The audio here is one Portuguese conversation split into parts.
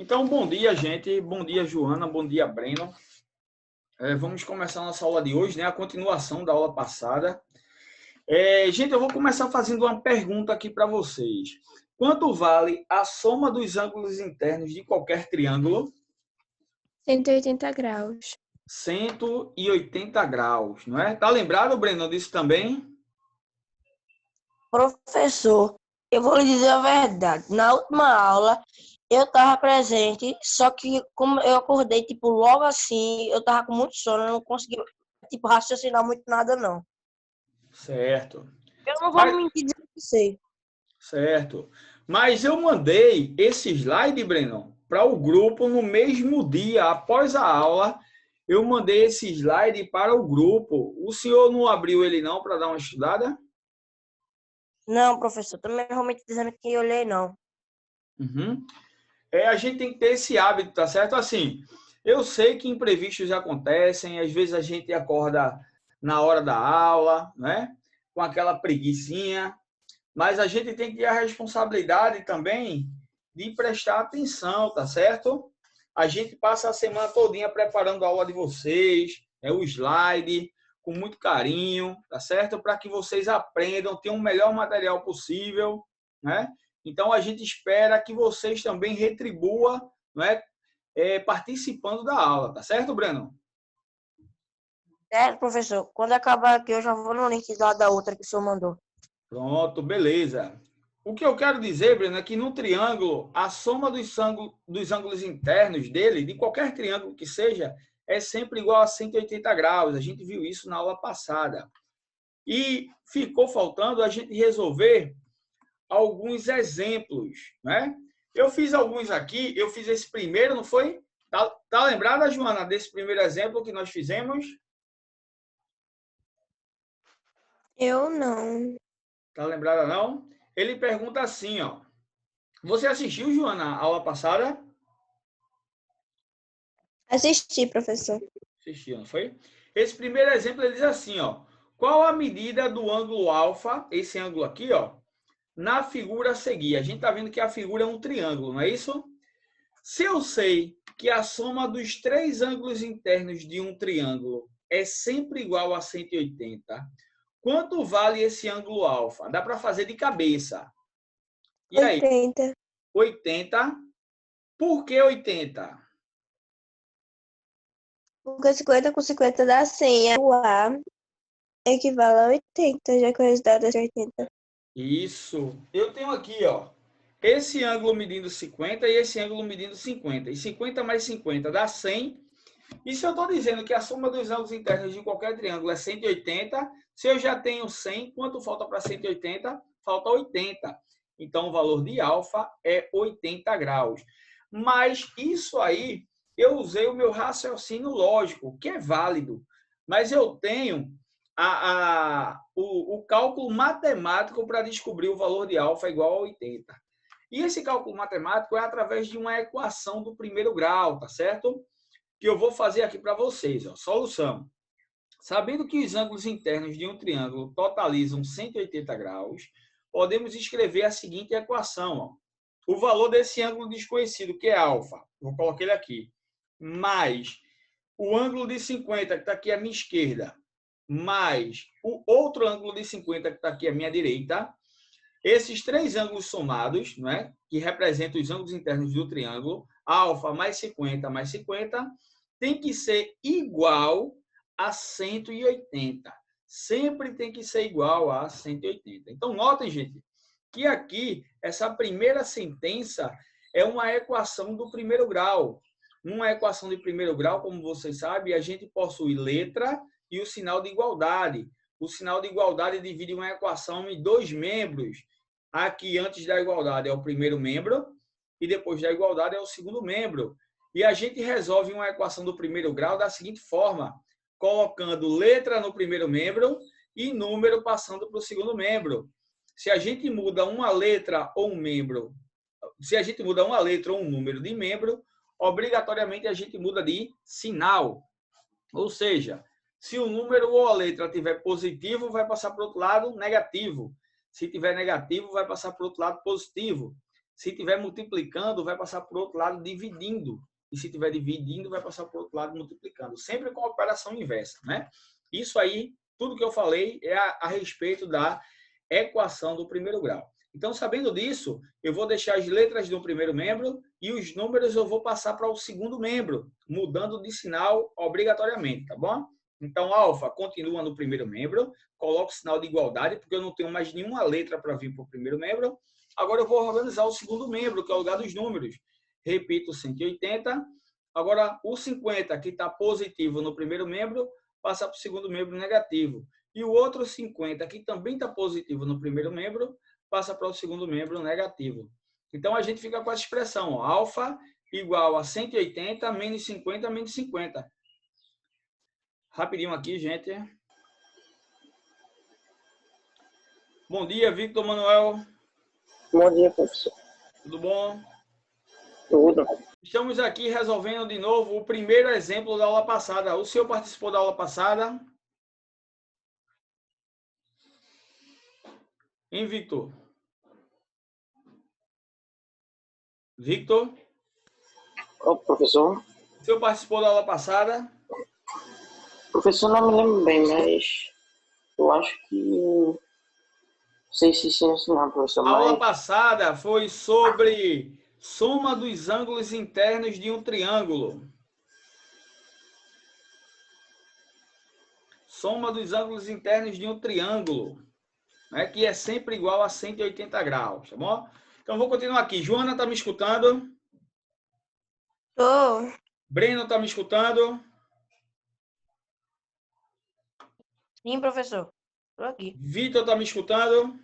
Então, bom dia, gente. Bom dia, Joana. Bom dia, Breno. Vamos começar a nossa aula de hoje, né? A continuação da aula passada. Gente, eu vou começar fazendo uma pergunta aqui para vocês. Quanto vale a soma dos ângulos internos de qualquer triângulo? 180 graus. 180 graus, não é? Tá lembrado, Breno, disso também? Professor, eu vou lhe dizer a verdade. Na última aula, eu estava presente, só que como eu acordei, logo assim, eu estava com muito sono, eu não consegui, raciocinar muito nada, não. Certo. Eu não vou mentir dizer que sei. Certo. Mas eu mandei esse slide, Breno, para o grupo no mesmo dia, após a aula. Eu mandei esse slide para o grupo. O senhor não abriu ele não para dar uma estudada? Não, professor, também realmente dizendo que eu olhei, não. Uhum. A gente tem que ter esse hábito, tá certo? Assim, eu sei que imprevistos acontecem, às vezes a gente acorda na hora da aula, né? Com aquela preguicinha, mas a gente tem que ter a responsabilidade também de prestar atenção, tá certo? A gente passa a semana todinha preparando a aula de vocês, o slide, com muito carinho, tá certo? Para que vocês aprendam, tenham o melhor material possível, né? Então, a gente espera que vocês também retribuam, né? Participando da aula, tá certo, Breno? Professor, quando acabar aqui, eu já vou no link lá da outra que o senhor mandou. Pronto, beleza. O que eu quero dizer, Breno, é que no triângulo, a soma dos ângulos internos dele, de qualquer triângulo que seja, é sempre igual a 180 graus. A gente viu isso na aula passada. E ficou faltando a gente resolver alguns exemplos, né? Eu fiz alguns aqui, eu fiz esse primeiro, não foi? Tá lembrada, Joana, desse primeiro exemplo que nós fizemos? Eu não. Tá lembrada, não? Ele pergunta assim, ó. Você assistiu, Joana, a aula passada? Assisti, professor. Assistiu, não foi? Esse primeiro exemplo, ele diz assim, ó. Qual a medida do ângulo alfa, esse ângulo aqui, ó, na figura a seguir? A gente está vendo que a figura é um triângulo, não é isso? Se eu sei que a soma dos três ângulos internos de um triângulo é sempre igual a 180, quanto vale esse ângulo alfa? Dá para fazer de cabeça. E aí? 80. 80. Por que 80? Porque 50 com 50 dá 100. O A equivale a 80, já que o resultado é 80. Isso. Eu tenho aqui, ó, esse ângulo medindo 50 e esse ângulo medindo 50. E 50 mais 50 dá 100. E se eu estou dizendo que a soma dos ângulos internos de qualquer triângulo é 180, se eu já tenho 100, quanto falta para 180? Falta 80. Então, o valor de alfa é 80 graus. Mas isso aí, eu usei o meu raciocínio lógico, que é válido. Mas eu tenho o cálculo matemático para descobrir o valor de alfa igual a 80. E esse cálculo matemático é através de uma equação do primeiro grau, tá certo? Que eu vou fazer aqui para vocês. Ó. Solução. Sabendo que os ângulos internos de um triângulo totalizam 180 graus, podemos escrever a seguinte equação. Ó. O valor desse ângulo desconhecido, que é alfa, vou colocar ele aqui, mais o ângulo de 50, que está aqui à minha esquerda, mais o outro ângulo de 50, que está aqui à minha direita, esses três ângulos somados, né, que representam os ângulos internos do triângulo, alfa mais 50, tem que ser igual a 180. Sempre tem que ser igual a 180. Então, notem, gente, que aqui, essa primeira sentença é uma equação do primeiro grau. Numa equação de primeiro grau, como vocês sabem, a gente possui letra e o sinal de igualdade. O sinal de igualdade divide uma equação em dois membros. Aqui, antes da igualdade, é o primeiro membro e depois da igualdade é o segundo membro. E a gente resolve uma equação do primeiro grau da seguinte forma, colocando letra no primeiro membro e número passando para o segundo membro. Se a gente muda uma letra ou um membro, se a gente muda uma letra ou um número de membro, obrigatoriamente a gente muda de sinal. Ou seja, se o número ou a letra tiver positivo, vai passar para o outro lado negativo. Se tiver negativo, vai passar para o outro lado positivo. Se estiver multiplicando, vai passar para o outro lado dividindo. E se estiver dividindo, vai passar para o outro lado multiplicando. Sempre com a operação inversa, né? Isso aí, tudo que eu falei é a respeito da equação do primeiro grau. Então, sabendo disso, eu vou deixar as letras do primeiro membro e os números eu vou passar para o segundo membro, mudando de sinal obrigatoriamente, tá bom? Então, alfa continua no primeiro membro, coloco o sinal de igualdade, porque eu não tenho mais nenhuma letra para vir para o primeiro membro. Agora eu vou organizar o segundo membro, que é o lugar dos números. Repito, 180. Agora, o 50, que está positivo no primeiro membro, passa para o segundo membro negativo. E o outro 50, que também está positivo no primeiro membro, passa para o segundo membro negativo. Então, a gente fica com essa expressão, ó, alfa igual a 180 menos 50 menos 50. Rapidinho aqui, gente. Bom dia, Victor Manuel. Bom dia, professor. Tudo bom? Tudo. Estamos aqui resolvendo de novo o primeiro exemplo da aula passada. O senhor participou da aula passada? Hein, Victor? Victor? Ô, professor? O senhor participou da aula passada? Professor, não me lembro bem, mas eu acho que... Não sei se sim ou se não, professor. A aula passada foi sobre soma dos ângulos internos de um triângulo. Soma dos ângulos internos de um triângulo, né, que é sempre igual a 180 graus, tá bom? Então, vou continuar aqui. Joana, está me escutando? Tô. Breno, está me escutando? Sim, professor. Estou aqui. Vitor, está me escutando?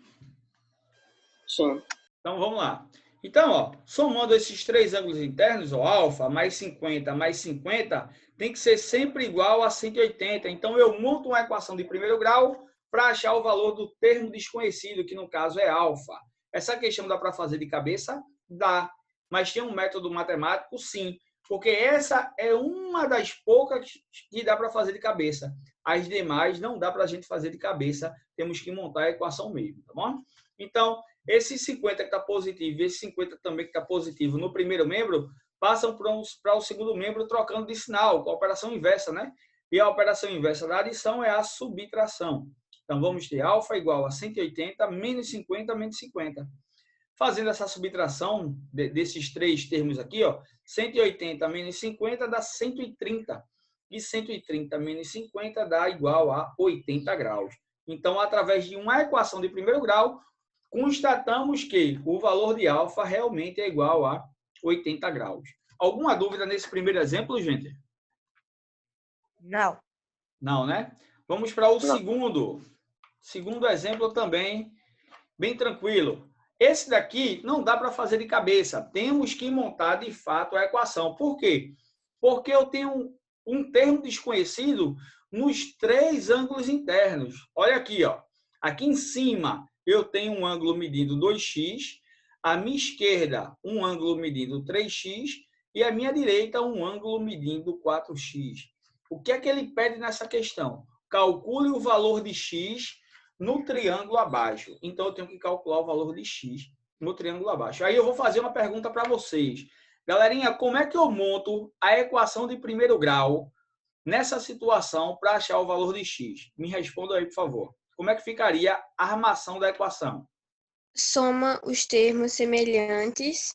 Sim. Então, vamos lá. Então, ó, somando esses três ângulos internos, o alfa mais 50 mais 50, tem que ser sempre igual a 180. Então, eu monto uma equação de primeiro grau para achar o valor do termo desconhecido, que no caso é alfa. Essa questão dá para fazer de cabeça? Dá. Mas tem um método matemático? Sim. Porque essa é uma das poucas que dá para fazer de cabeça. As demais não dá para a gente fazer de cabeça. Temos que montar a equação mesmo, tá bom? Então, esse 50 que está positivo e esse 50 também que está positivo no primeiro membro, passam para o segundo membro trocando de sinal, com a operação inversa, né? E a operação inversa da adição é a subtração. Então, vamos ter alfa igual a 180 menos 50 menos 50. Fazendo essa subtração desses três termos aqui, ó, 180 menos 50 dá 130. E 130 menos 50 dá igual a 80 graus. Então, através de uma equação de primeiro grau, constatamos que o valor de alfa realmente é igual a 80 graus. Alguma dúvida nesse primeiro exemplo, gente? Não. Não, né? Vamos para o segundo. Segundo exemplo também, bem tranquilo. Esse daqui não dá para fazer de cabeça. Temos que montar, de fato, a equação. Por quê? Porque eu tenho um termo desconhecido nos três ângulos internos. Olha aqui, ó. Aqui em cima, eu tenho um ângulo medindo 2x, à minha esquerda, um ângulo medindo 3x, e à minha direita, um ângulo medindo 4x. O que é que ele pede nessa questão? Calcule o valor de x no triângulo abaixo. Então, eu tenho que calcular o valor de x no triângulo abaixo. Aí eu vou fazer uma pergunta para vocês. Galerinha, como é que eu monto a equação de primeiro grau nessa situação para achar o valor de x? Me responda aí, por favor. Como é que ficaria a armação da equação? Soma os termos semelhantes.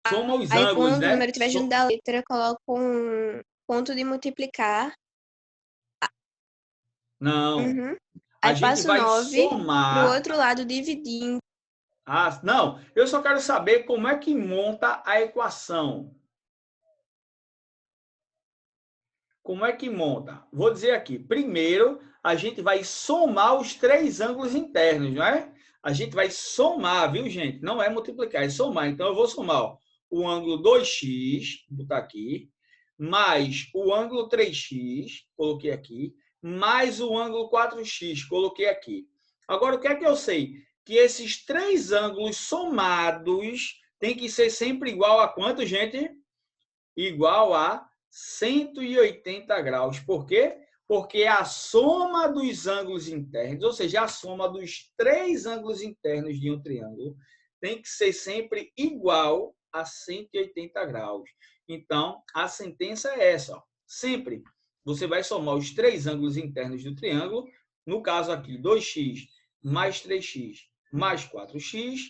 Soma os Aí, ângulos, quando né? o número estiver junto da letra, coloco um ponto de multiplicar. Não. Uhum. A Aí gente passo vai 9 somar. para o outro lado, dividindo. Ah, não. Eu só quero saber como é que monta a equação. Como é que monta? Vou dizer aqui. Primeiro, a gente vai somar os três ângulos internos, não é? A gente vai somar, viu, gente? Não é multiplicar, é somar. Então, eu vou somar ó, o ângulo 2x, vou botar aqui, mais o ângulo 3x, coloquei aqui, mais o ângulo 4x, coloquei aqui. Agora, o que é que eu sei? Que esses três ângulos somados tem que ser sempre igual a quanto, gente? Igual a 180 graus. Por quê? Porque a soma dos ângulos internos, ou seja, a soma dos três ângulos internos de um triângulo, tem que ser sempre igual a 180 graus. Então, a sentença é essa. Ó. Sempre você vai somar os três ângulos internos do triângulo. No caso aqui, 2x mais 3x mais 4x.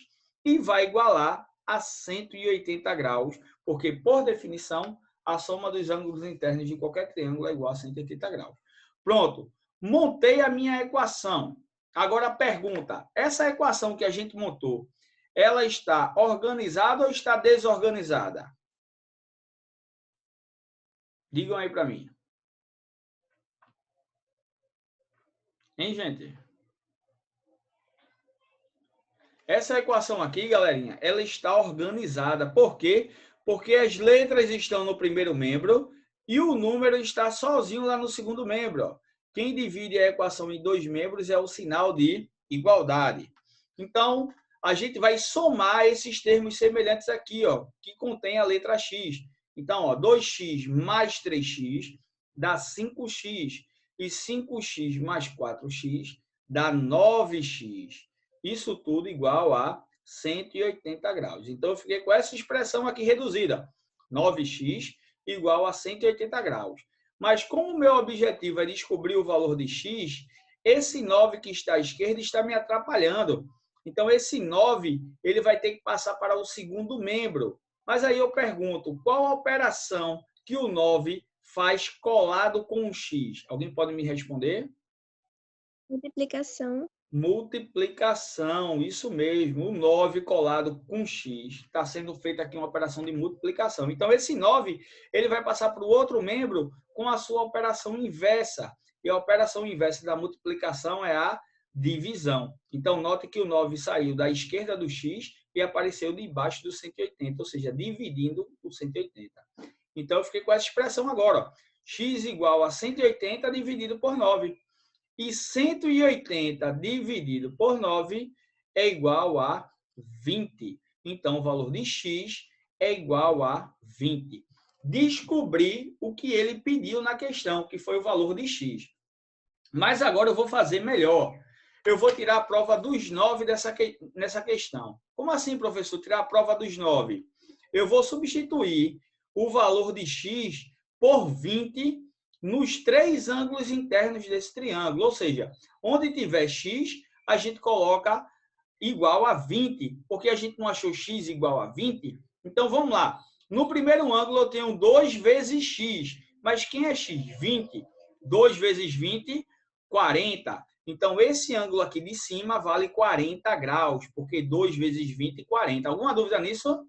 E vai igualar a 180 graus. Porque, por definição, a soma dos ângulos internos de qualquer triângulo é igual a 180 graus. Pronto. Montei a minha equação. Agora a pergunta, essa equação que a gente montou, ela está organizada ou está desorganizada? Digam aí para mim. Hein, gente? Essa equação aqui, galerinha, ela está organizada. Por quê? Porque as letras estão no primeiro membro e o número está sozinho lá no segundo membro. Ó. Quem divide a equação em dois membros é o sinal de igualdade. Então, a gente vai somar esses termos semelhantes aqui, ó, que contém a letra x. Então, ó, 2x mais 3x dá 5x. E 5x mais 4x dá 9x. Isso tudo igual a 180 graus. Então, eu fiquei com essa expressão aqui reduzida. 9x igual a 180 graus. Mas como o meu objetivo é descobrir o valor de x, esse 9 que está à esquerda está me atrapalhando. Então, esse 9 ele vai ter que passar para o segundo membro. Mas aí eu pergunto, qual a operação que o 9 faz colado com o x? Alguém pode me responder? Multiplicação. Multiplicação, isso mesmo. O 9 colado com x. Está sendo feita aqui uma operação de multiplicação. Então, esse 9 ele vai passar para o outro membro com a sua operação inversa. E a operação inversa da multiplicação é a divisão. Então, note que o 9 saiu da esquerda do x e apareceu debaixo do 180, ou seja, dividindo o 180. Então, eu fiquei com essa expressão agora. Ó. X igual a 180 dividido por 9. E 180 dividido por 9 é igual a 20. Então, o valor de x é igual a 20. Descobri o que ele pediu na questão, que foi o valor de x. Mas agora eu vou fazer melhor. Eu vou tirar a prova dos 9 nessa questão. Como assim, professor, tirar a prova dos 9? Eu vou substituir o valor de x por 20 nos três ângulos internos desse triângulo. Ou seja, onde tiver x, a gente coloca igual a 20, porque a gente não achou x igual a 20. Então, vamos lá. No primeiro ângulo, eu tenho 2 vezes x. Mas quem é x? 20. 2 vezes 20, 40. Então, esse ângulo aqui de cima vale 40 graus, porque 2 vezes 20, 40. Alguma dúvida nisso?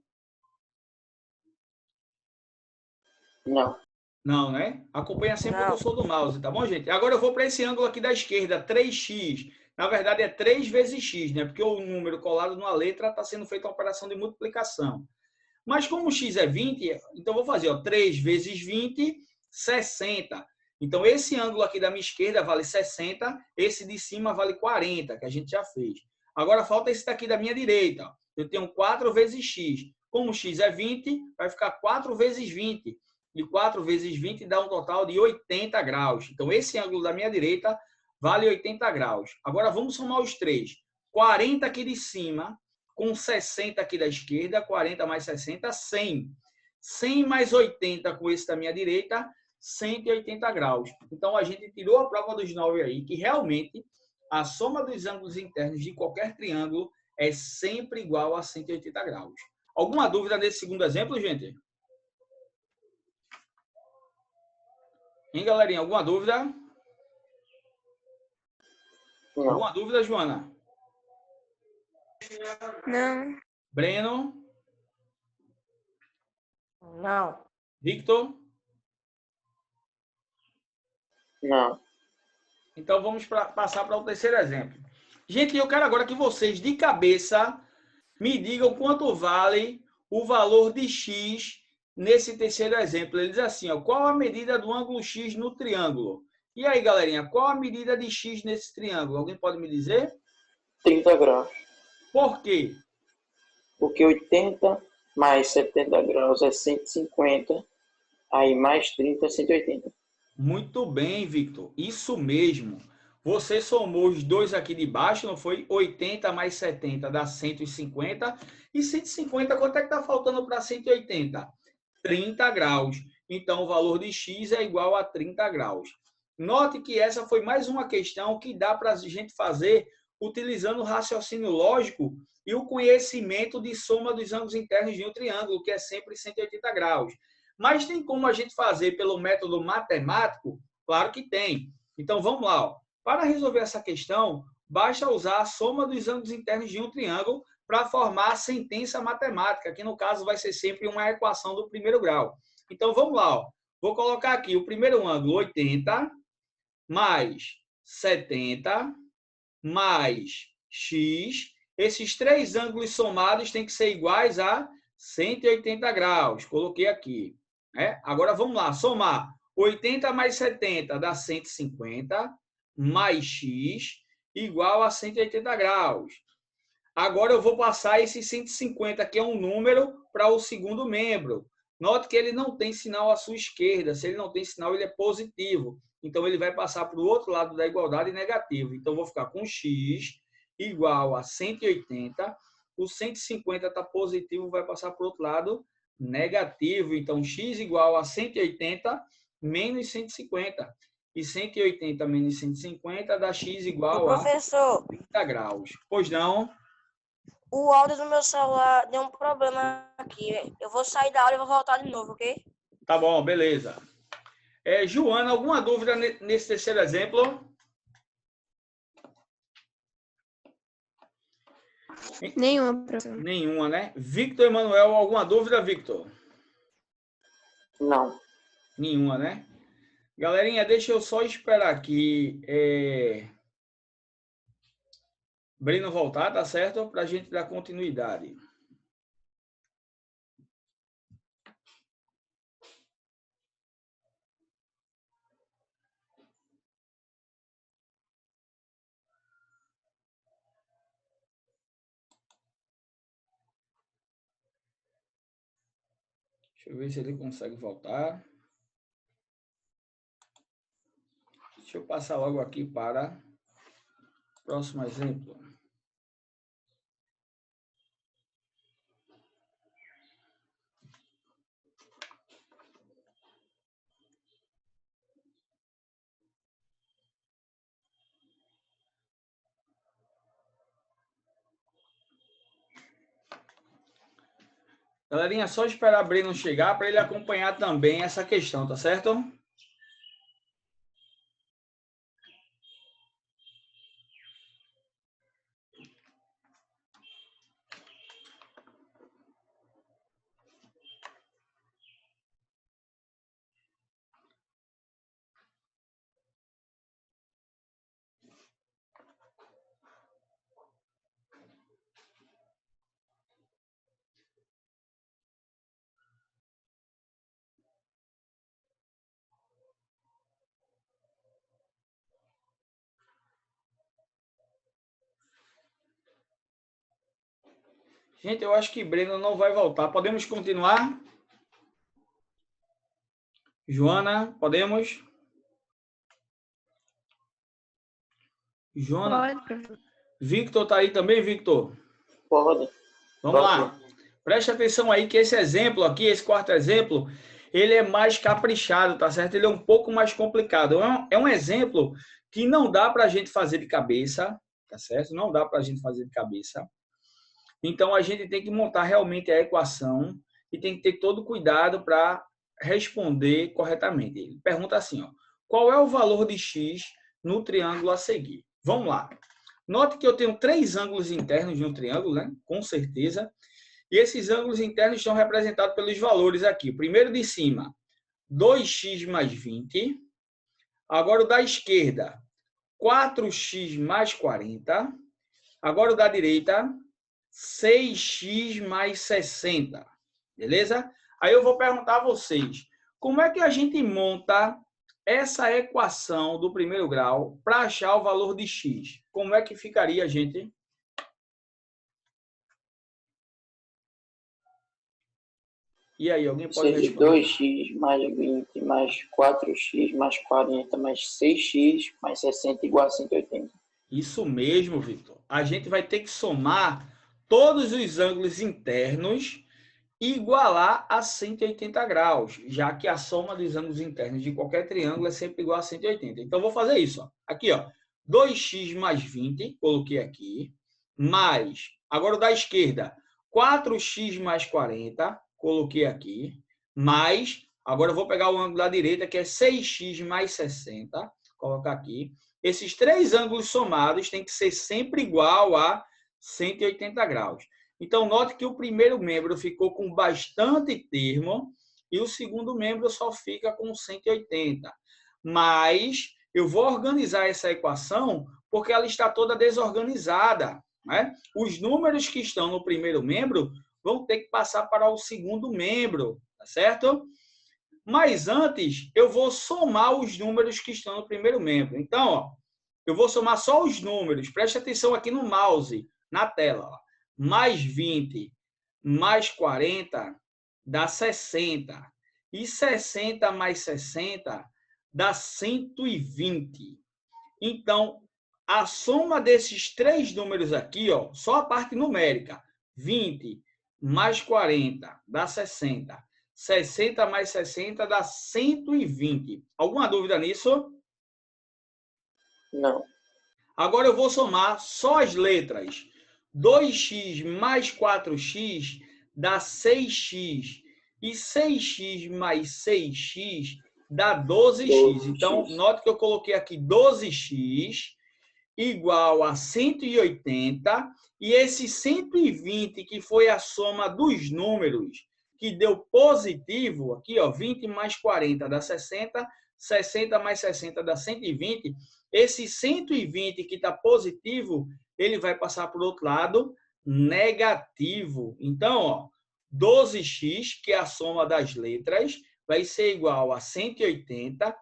Não. Não, né? Acompanha sempre o cursor do mouse, tá bom, gente? Agora eu vou para esse ângulo aqui da esquerda, 3x. Na verdade, é 3 vezes x, né? Porque o número colado numa letra está sendo feita uma operação de multiplicação. Mas como x é 20, então eu vou fazer, ó, 3 vezes 20, 60. Então, esse ângulo aqui da minha esquerda vale 60, esse de cima vale 40, que a gente já fez. Agora, falta esse daqui da minha direita. Ó. Eu tenho 4 vezes x. Como x é 20, vai ficar 4 vezes 20. E 4 vezes 20 dá um total de 80 graus. Então, esse ângulo da minha direita vale 80 graus. Agora, vamos somar os três. 40 aqui de cima, com 60 aqui da esquerda, 40 mais 60, 100. 100 mais 80 com esse da minha direita, 180 graus. Então, a gente tirou a prova dos 9 aí, que realmente a soma dos ângulos internos de qualquer triângulo é sempre igual a 180 graus. Alguma dúvida nesse segundo exemplo, gente? Hein, galerinha? Alguma dúvida? Não. Alguma dúvida, Joana? Não. Breno? Não. Victor? Não. Então, vamos passar para o terceiro exemplo. Gente, eu quero agora que vocês, de cabeça, me digam quanto vale o valor de x nesse terceiro exemplo. Ele diz assim, ó, qual a medida do ângulo x no triângulo? E aí, galerinha, qual a medida de x nesse triângulo? Alguém pode me dizer? 30 graus. Por quê? Porque 80 mais 70 graus é 150. Aí mais 30 é 180. Muito bem, Victor. Isso mesmo. Você somou os dois aqui de baixo, não foi? 80 mais 70 dá 150. E 150, quanto é que está faltando para 180? 30 graus. Então, o valor de x é igual a 30 graus. Note que essa foi mais uma questão que dá para a gente fazer utilizando o raciocínio lógico e o conhecimento de soma dos ângulos internos de um triângulo, que é sempre 180 graus. Mas tem como a gente fazer pelo método matemático? Claro que tem. Então, vamos lá. Ó. Para resolver essa questão, basta usar a soma dos ângulos internos de um triângulo para formar a sentença matemática, que no caso vai ser sempre uma equação do primeiro grau. Então, vamos lá. Ó. Vou colocar aqui o primeiro ângulo, 80, mais 70, mais x. Esses três ângulos somados têm que ser iguais a 180 graus. Coloquei aqui. Agora, vamos lá, somar. 80 mais 70 dá 150, mais x, igual a 180 graus. Agora eu vou passar esse 150, que é um número, para o segundo membro. Note que ele não tem sinal à sua esquerda. Se ele não tem sinal, ele é positivo. Então, ele vai passar para o outro lado da igualdade negativo. Então, eu vou ficar com x igual a 180. O 150 está positivo, vai passar para o outro lado negativo. Então, x igual a 180 menos 150. E 180 menos 150 dá x igual a Professor, 30 graus. Pois não? o áudio do meu celular deu um problema aqui. Eu vou sair da aula e vou voltar de novo, ok? Tá bom, beleza. Joana, alguma dúvida nesse terceiro exemplo? Nenhuma, professor. Nenhuma, né? Victor Emanuel, alguma dúvida, Victor? Não. Nenhuma, né? Galerinha, deixa eu só esperar aqui Breno voltar, tá certo? Para a gente dar continuidade. Deixa eu ver se ele consegue voltar. Deixa eu passar logo aqui para o próximo exemplo. Galerinha, só esperar a Breno chegar para ele acompanhar também essa questão, tá certo? Gente, eu acho que Breno não vai voltar. Podemos continuar? Joana, podemos? Joana. Pode, professor. Victor está aí também, Victor? Pode. Vamos lá. Preste atenção aí que esse exemplo aqui, esse quarto exemplo, ele é mais caprichado, tá certo? Ele é um pouco mais complicado. É um exemplo que não dá para a gente fazer de cabeça, tá certo? Não dá para a gente fazer de cabeça. Então, a gente tem que montar realmente a equação e tem que ter todo cuidado para responder corretamente. Ele pergunta assim, ó, qual é o valor de x no triângulo a seguir? Vamos lá. Note que eu tenho três ângulos internos de um triângulo, né? Com certeza. E esses ângulos internos estão representados pelos valores aqui. O primeiro de cima, 2x mais 20. Agora o da esquerda, 4x mais 40. Agora o da direita, 6x mais 60. Beleza? Aí eu vou perguntar a vocês, como é que a gente monta essa equação do primeiro grau para achar o valor de x? Como é que ficaria, gente? E aí, alguém Ou pode seja, responder? 2x mais 20 mais 4x mais 40 mais 6x mais 60 igual a 180. Isso mesmo, Vitor. A gente vai ter que somar todos os ângulos internos e igualar a 180 graus, já que a soma dos ângulos internos de qualquer triângulo é sempre igual a 180. Então, vou fazer isso. Ó. Aqui, ó, 2x mais 20, coloquei aqui, mais, agora o da esquerda, 4x mais 40, coloquei aqui, mais, agora eu vou pegar o ângulo da direita, que é 6x mais 60, colocar aqui. Esses três ângulos somados têm que ser sempre igual a 180 graus. Então, note que o primeiro membro ficou com bastante termo e o segundo membro só fica com 180. Mas eu vou organizar essa equação porque ela está toda desorganizada. Né? Os números que estão no primeiro membro vão ter que passar para o segundo membro, tá certo? Mas antes, eu vou somar os números que estão no primeiro membro. Então, ó, eu vou somar só os números. Preste atenção aqui no mouse, na tela. Ó. Mais 20 mais 40 dá 60. E 60 mais 60 dá 120. Então, a soma desses três números aqui, ó, só a parte numérica, 20 mais 40 dá 60. 60 mais 60 dá 120. Alguma dúvida nisso? Não. Agora eu vou somar só as letras. 2x mais 4x dá 6x. E 6x mais 6x dá 12x. Então, note que eu coloquei aqui 12x igual a 180. E esse 120, que foi a soma dos números, que deu positivo, aqui, ó, 20 mais 40 dá 60, 60 mais 60 dá 120. Esse 120 que está positivo, ele vai passar para o outro lado negativo. Então, ó, 12x, que é a soma das letras, vai ser igual a 180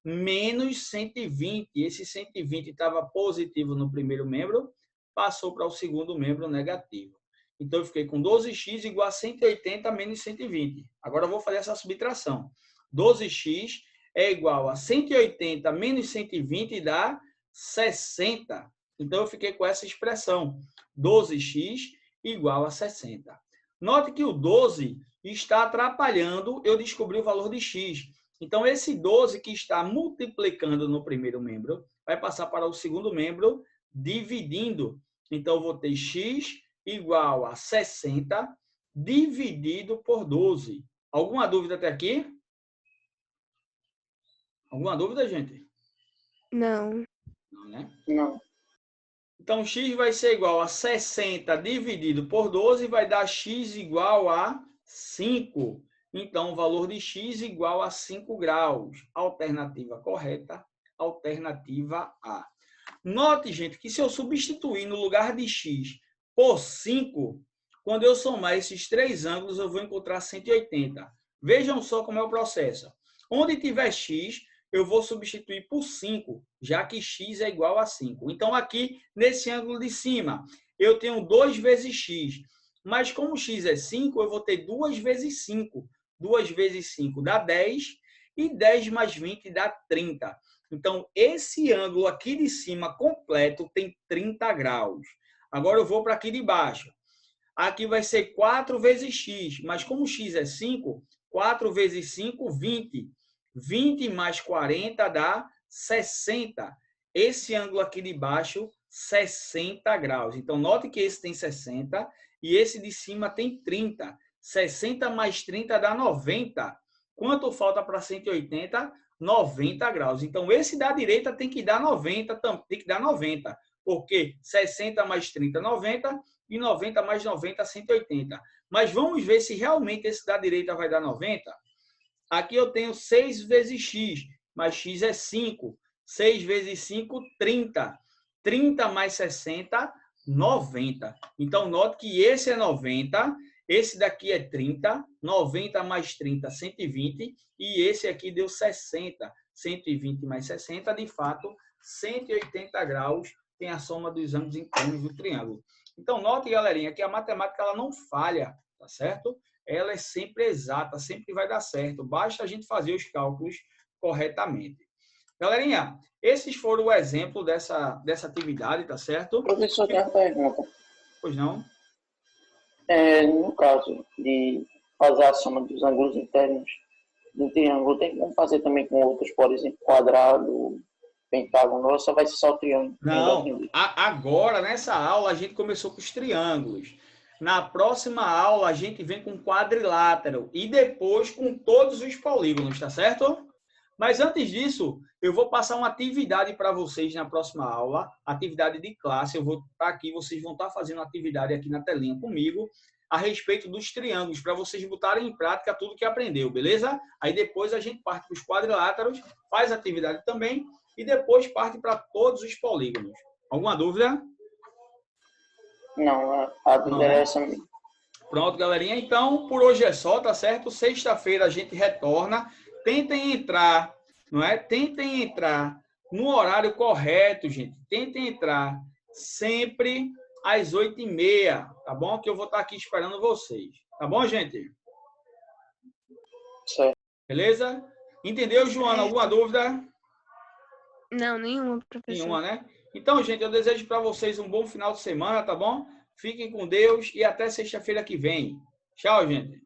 menos 120. Esse 120 estava positivo no primeiro membro, passou para o segundo membro negativo. Então, eu fiquei com 12x igual a 180 menos 120. Agora, eu vou fazer essa subtração. 12x é igual a 180 menos 120 dá 60. Então, eu fiquei com essa expressão. 12x igual a 60. Note que o 12 está atrapalhando eu descobrir o valor de x. Então, esse 12 que está multiplicando no primeiro membro vai passar para o segundo membro dividindo. Então, eu vou ter x igual a 60 dividido por 12. Alguma dúvida até aqui? Alguma dúvida, gente? Não. Não, né? Não. Então, x vai ser igual a 60 dividido por 12 vai dar x igual a 5. Então, o valor de x igual a 5 graus. Alternativa correta, alternativa A. Note, gente, que se eu substituir no lugar de x por 5, quando eu somar esses três ângulos, eu vou encontrar 180. Vejam só como é o processo. Onde tiver x, eu vou substituir por 5, já que x é igual a 5. Então, aqui, nesse ângulo de cima, eu tenho 2 vezes x. Mas como x é 5, eu vou ter 2 vezes 5. 2 vezes 5 dá 10, e 10 mais 20 dá 30. Então, esse ângulo aqui de cima completo tem 30 graus. Agora, eu vou para aqui de baixo. Aqui vai ser 4 vezes x, mas como x é 5, 4 vezes 5, 20. 20 mais 40 dá 60. Esse ângulo aqui de baixo, 60 graus. Então, note que esse tem 60 e esse de cima tem 30. 60 mais 30 dá 90. Quanto falta para 180? 90 graus. Então, esse da direita tem que dar 90, porque 60 mais 30, 90, e 90 mais 90, 180. Mas vamos ver se realmente esse da direita vai dar 90. Aqui eu tenho 6 vezes x, mas x é 5. 6 vezes 5, 30. 30 mais 60, 90. Então, note que esse é 90, esse daqui é 30, 90 mais 30, 120, e esse aqui deu 60. 120 mais 60, de fato, 180 graus tem a soma dos ângulos internos do triângulo. Então, note, galerinha, que a matemática ela não falha, tá certo? ela é sempre exata, sempre vai dar certo. Basta a gente fazer os cálculos corretamente. Galerinha, esses foram o exemplo dessa atividade, tá certo? Professor, tem uma pergunta. Pois não? No caso de fazer a soma dos ângulos internos do triângulo, tem como fazer também com outros, por exemplo, quadrado, pentágono, ou só vai ser só o triângulo? Não, agora, nessa aula, a gente começou com os triângulos. Na próxima aula, a gente vem com quadrilátero e depois com todos os polígonos, tá certo? Mas antes disso, eu vou passar uma atividade para vocês na próxima aula, atividade de classe. Eu vou estar aqui, vocês vão estar fazendo atividade aqui na telinha comigo, a respeito dos triângulos, para vocês botarem em prática tudo que aprendeu, beleza? Aí depois a gente parte para os quadriláteros, faz a atividade também, e depois parte para todos os polígonos. Alguma dúvida? Não, a dúvida é essa mesmo. Pronto, galerinha. Então, por hoje é só, tá certo? Sexta-feira a gente retorna. Tentem entrar, não é? Tentem entrar no horário correto, gente. Tentem entrar sempre às 8h30, tá bom? Que eu vou estar aqui esperando vocês. Tá bom, gente? Certo. Beleza? Entendeu, Joana? Alguma dúvida? Não, nenhuma, professor. Nenhuma, né? Então, gente, eu desejo para vocês um bom final de semana, tá bom? Fiquem com Deus e até sexta-feira que vem. Tchau, gente.